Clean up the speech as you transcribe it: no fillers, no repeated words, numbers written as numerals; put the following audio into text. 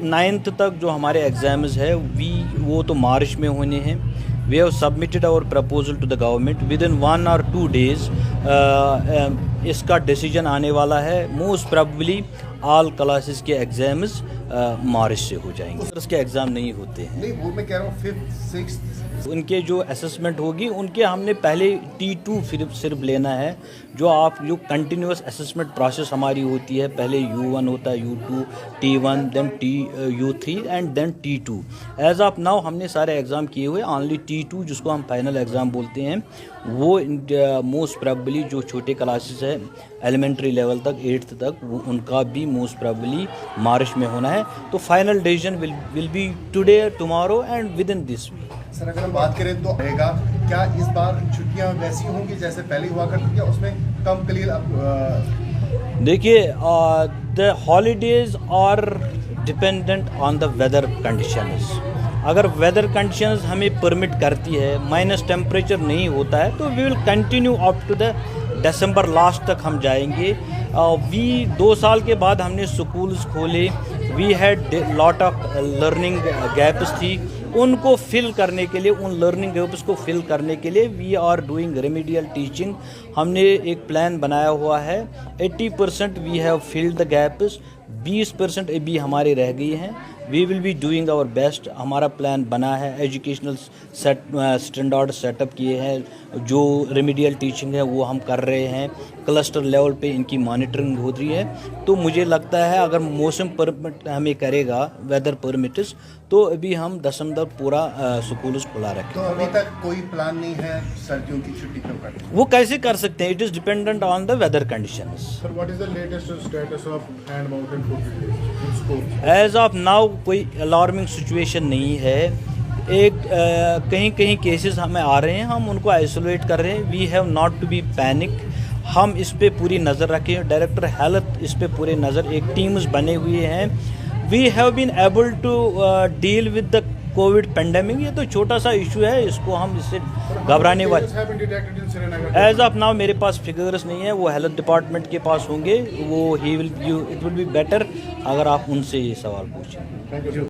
9th तक जो हमारे एग्ज़ाम्स है वो तो मार्च में होने हैं। We have submitted our proposal to the government within 1 or 2 days। इसका डिसीजन आने वाला है। मोस्ट प्रॉबली ऑल क्लासेस के एग्ज़ाम्स मार्च से हो जाएंगे। उसके एग्ज़ाम नहीं होते हैं। नहीं, वो मैं कह रहा हूँ 5th 6th उनके जो असेसमेंट होगी उनके हमने पहले T2 सिर्फ लेना है। जो कंटिन्यूस असेसमेंट प्रोसेस हमारी होती है, पहले U1 होता है, U2, T1, then U3 and then T2। As of now हमने सारे एग्ज़ाम किए हुए। ओनली T2 जिसको हम फाइनल एग्ज़ाम बोलते हैं वो मोस्ट प्रॉबली जो छोटे क्लासेस है एलिमेंट्री लेवल तक 8th तक उनका भी मोस्ट प्रॉबली मार्च में होना है। तो final decision will be today, tomorrow and within this week. Sir, अगर हम बात करें तो रहेगा क्या इस बार छुट्टियां वैसी होंगी जैसे पहले हुआ करती थी, उसमें कम क्लियर? देखिए, the holidays are dependent on the weather conditions. अगर वेदर कंडीशंस हमें परमिट करती है, माइनस टेम्परेचर नहीं होता है, तो we will continue up to the December last तक हम जाएंगे। 2 साल के बाद हमने स्कूल्स खोले। We had lot of learning gaps थी, उनको फिल करने के लिए, उन लर्निंग गैप्स को फिल करने के लिए we are doing remedial teaching. हमने एक प्लान बनाया हुआ है। 80% we have filled the gaps, 20% अभी हमारे रह गई हैं। We will be doing our best. हमारा प्लान बना है, एजुकेशनल स्टैंडर्ड सेटअप किए हैं। जो रेमेडियल टीचिंग है वो हम कर रहे हैं। क्लस्टर लेवल पे इनकी मॉनिटरिंग हो रही है। तो मुझे लगता है अगर मौसम परमिट हमें करेगा, वेदर परमिट्स, तो अभी हम दिसंबर पूरा स्कूल खुला रखें। तो अभी तक कोई प्लान नहीं है सर्दियों की छुट्टी कब करनी? वो कैसे कर सकते हैं? It is dependent on the weather conditions. Sir, what is the latest status of hand mounted COVID in schools? As of now कोई अलार्मिंग सिचुएशन नहीं है। कहीं कहीं केसेस हमें आ रहे हैं, हम उनको आइसोलेट कर रहे हैं। We have not to be panic. हम इस पे पूरी नज़र रखें। डायरेक्टर हेल्थ इस पे पूरे नज़र, एक टीम्स बने हुए हैं। We have been able to deal with the COVID pandemic. ये तो छोटा सा इशू है, इसको हम इससे घबराने वाले। एज ऑफ नाउ मेरे पास फिगर्स नहीं है, वो हेल्थ डिपार्टमेंट के पास होंगे। वो इट विल बी बेटर अगर आप उनसे ये सवाल पूछें।